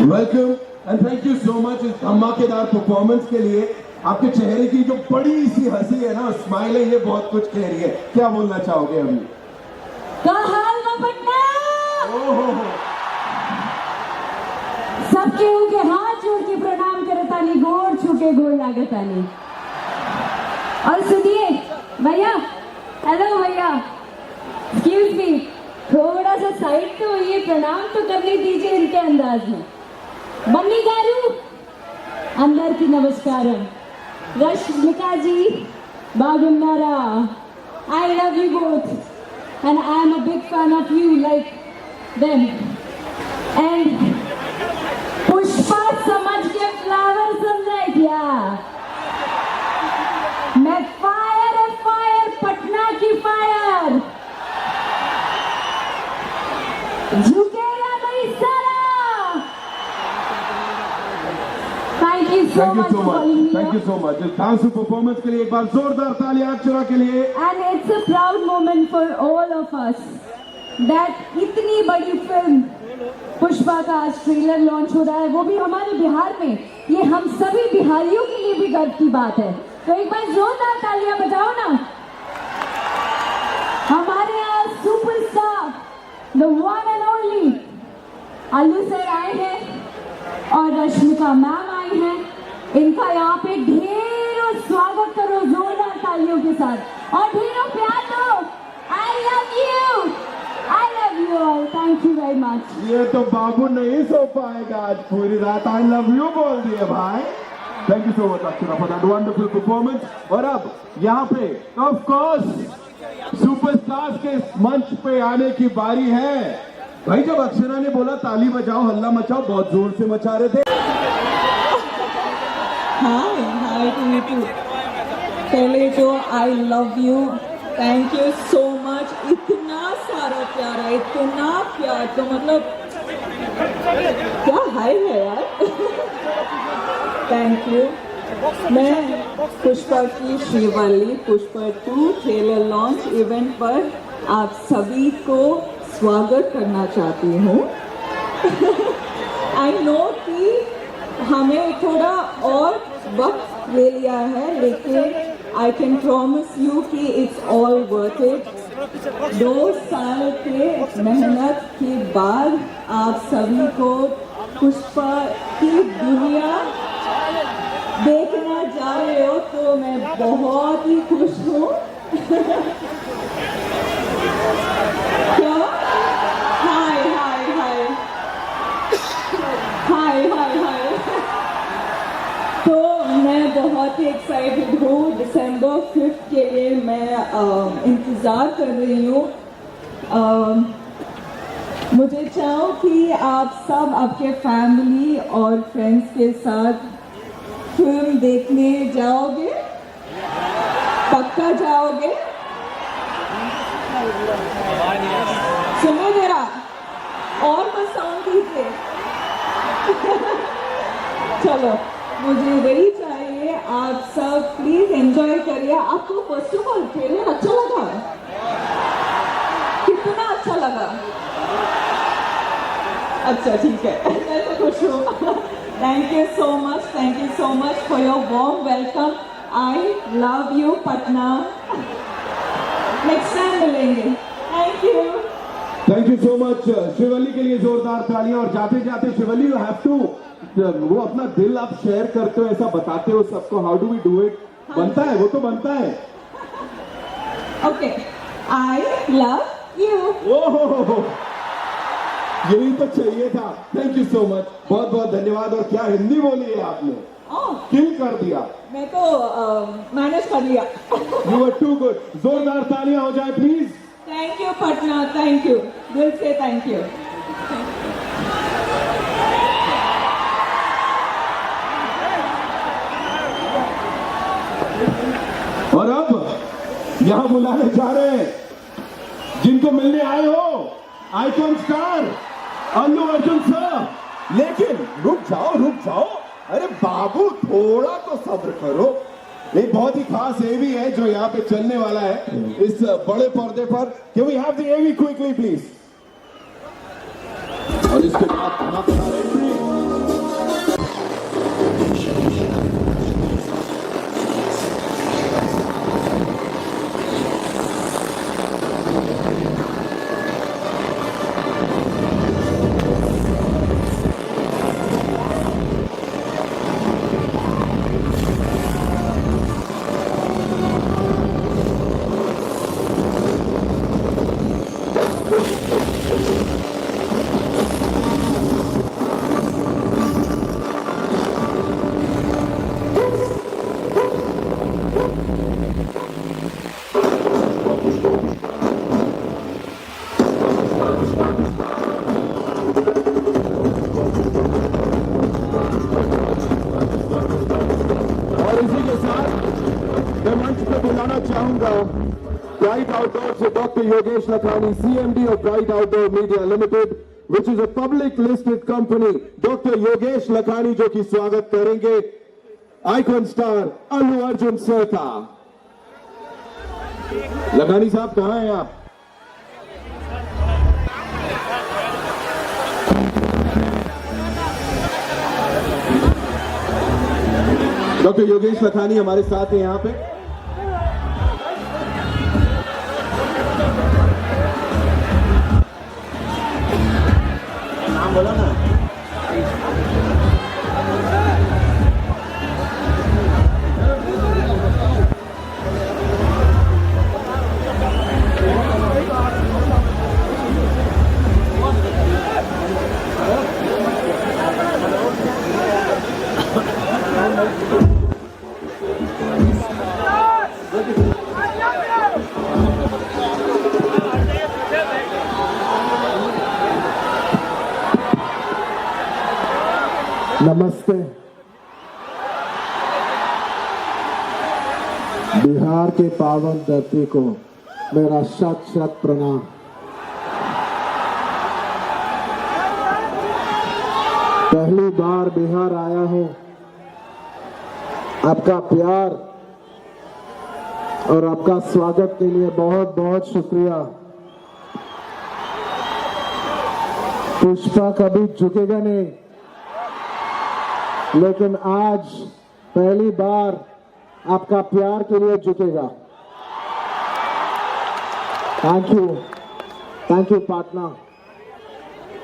Welcome and thank you so much इस धमाकेदार performance के लिए। आपके चेहरे की जो बड़ी सी हंसी है ना, स्माइल है, ये बहुत कुछ कह रही है। क्या बोलना चाहोगे अभी? सब केहू के हाथ जोड़ के प्रणाम करतानी, गोड़ छुके गोड़ लागतानी। और सुनिए भैया, हेलो भैया, एक्सक्यूज मी, थोड़ा सा साइड तो ये प्रणाम तो करने दीजिए इनके अंदाज में। बन्नी गारू अंदर की नमस्कारम। रश्मिका जी बागुन्नारा, I love you both and I am a big fan of you like them. And Pushpa समझ के फ्लावर समझा क्या? मैं फायर है, फायर पटना की फायर, झुकेगा नहीं सारा। Thank you so much, thank you so much. इस डांस परफॉर्मेंस के लिए एक बार जोरदार तालियां अक्षरा के लिए। And it's a proud moment for all of us that इतनी बड़ी फिल्म पुष्पा का आज ट्रेलर लॉन्च हो रहा है, वो भी हमारे बिहार में। ये हम सभी बिहारियों के लिए भी गर्व की बात है। तो एक बार जोरदार तालियां बजाओ ना। हमारे यहाँ superstar the one and only Allu sir आए हैं और रश्मिका मैम आई हैं। इनका यहाँ पे ढेरों स्वागत करो जोरदार तालियों के साथ और ढेरों प्यार दो। आई love you, I love you all, thank you very much. ये तो बाबू नहीं सो पाएगा आज पूरी रात। आई लव यू बोल दिए भाई। Thank you so much Akshara for that wonderful performance. और अब यहाँ पे ऑफ कोर्स सुपरस्टार्स के मंच पे आने की बारी है। भाई जब अक्षरा ने बोला ताली बजाओ हल्ला मचाओ, बहुत जोर से मचा रहे थे। हाय टू यू टू। पहले तो आई love you, thank you so much. इतना सारा प्यार है, इतना प्यार, तो मतलब क्या हाय है यार। Thank you. मैं पुष्पा की Srivalli Pushpa 2 trailer launch event पर आप सभी को स्वागत करना चाहती हूँ। आई नो कि हमें थोड़ा और वक्त ले लिया है, लेकिन आई कैन प्रॉमिस यू कि इट्स ऑल वर्थ इट। 2 साल के मेहनत के बाद आप सभी को पुष्पा की दुनिया देखना जा रहे हो, तो मैं बहुत ही खुश हूँ। क्या? हाय हाय हाय हाय हाय हाय। तो मैं बहुत ही एक्साइटेड हूँ। दिसंबर 5 के लिए मैं इंतज़ार कर रही हूँ। मुझे चाहो कि आप सब आपके फैमिली और फ्रेंड्स के साथ फिल्म देखने जाओगे, पक्का जाओगे? सुनो जरा और बस साउंड दीजिए। चलो, मुझे वही चाहिए। आप सब प्लीज एंजॉय करिए। आपको फर्स्ट ऑफ ऑल ट्रेलर अच्छा लगा? कितना अच्छा लगा? अच्छा ठीक है, मैं तो खुश हूँ। Thank you so much, thank you so much for your warm welcome. I love you Patna. Next time मिलेंगे। Thank you. Thank you so much. Shivalli के लिए जोरदार तालियां। और जाते जाते शिवल्ली यू हैव टू, वो अपना दिल आप शेयर करते हो, ऐसा बताते हो सबको। How do we do it? बनता है, वो तो बनता है। Okay, I love you. ओहो, यही तो चाहिए था। थैंक यू सो मच, बहुत बहुत धन्यवाद। और क्या हिंदी बोली है आपने, किल कर दिया। मैं तो मैनेज कर लिया। You are too good. जोरदार तालियां हो जाए please. Thank you Patna, thank you, दिल से थैंक यू। और अब यहां बुलाने जा रहे हैं जिनको मिलने आए हो, icon star Allu Arjun sir. लेकिन रुक जाओ। अरे बाबू थोड़ा तो सब्र करो। एक बहुत ही खास एवी है जो यहाँ पे चलने वाला है इस बड़े पर्दे पर। Can we have the AV quickly please? और इसके बाद धमाकेदार एंट्री Bright Outdoor से Dr. Yogesh Lakhani, CMD of Bright Outdoor Media Limited, which is a public listed company. Dr. Yogesh Lakhani जो कि स्वागत करेंगे icon star Allu Arjun sir का। लखानी साहब कहां हैं आप? डॉक्टर योगेश लखानी हमारे साथ हैं यहां पे। नाम बोला ना। नमस्ते। बिहार के पावन धरती को मेरा शत शत प्रणाम। पहली बार बिहार आया हूं। आपका प्यार और आपका स्वागत के लिए बहुत बहुत शुक्रिया। पुष्पा कभी झुकेगा नहीं, लेकिन आज पहली बार आपका प्यार के लिए झुकेगा। थैंक यू पार्टनर,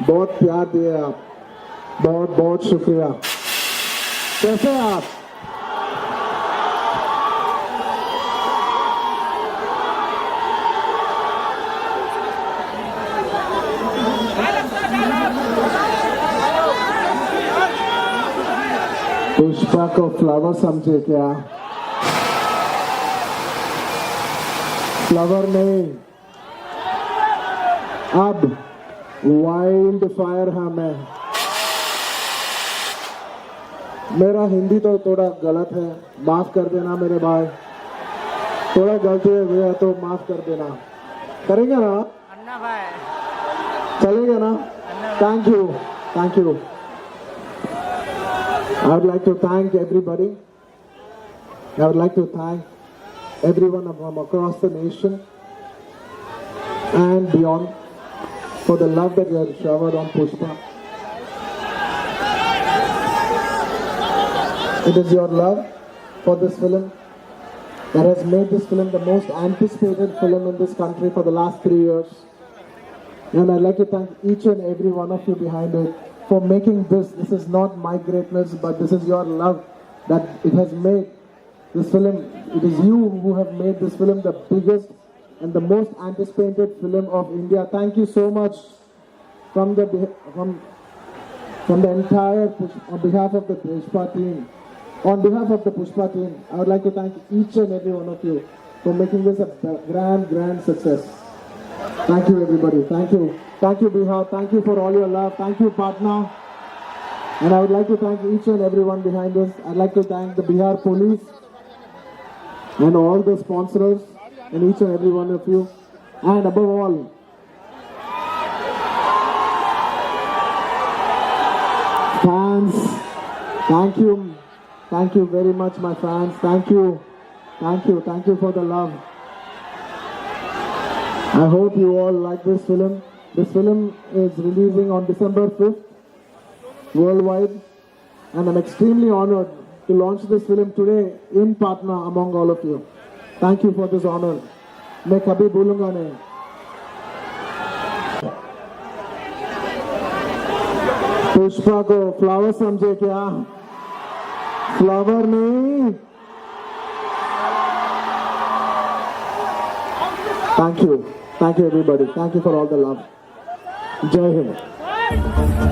बहुत प्यार दिए आप, बहुत बहुत शुक्रिया। कैसे हैं आप? पुष्पा को फ्लावर समझे क्या? फ्लावर नहीं, अब वाइल्ड फायर है मैं। मेरा हिंदी तो थोड़ा गलत है, माफ कर देना मेरे भाई। थोड़ा गलती हुई है तो माफ कर देना। करेंगे ना? अन्ना भाई चलेगा ना? Thank you. I would like to thank everybody. I would like to thank everyone from across the nation and beyond for the love that you have showered on Pushpa. It is your love for this film that has made this film the most anticipated film in this country for the last 3 years. And I'd like to thank each and every one of you behind it for making this. This is not my greatness, but this is your love that it has made this film. It is you who have made this film the biggest and the most anticipated film of India. Thank you so much from the entire on behalf of the Pushpa team. On behalf of the Pushpa team, I would like to thank each and every one of you for making this a grand success. Thank you everybody. Thank you Bihar. Thank you for all your love. Thank you partner. And I would like to thank each and everyone behind us. I'd like to thank the Bihar police and all the sponsors and each and every one of you. And above all, fans. Thank you very much my fans. Thank you for the love. I hope you all like this film. This film is releasing on December 5th worldwide, and I'm extremely honored to launch this film today in Patna among all of you. Thank you for this honor. मैं कभी भूलूंगा नहीं। पुष्पा को flower समझे क्या? Flower नहीं। Thank you everybody. Thank you for all the love. Jai Hind.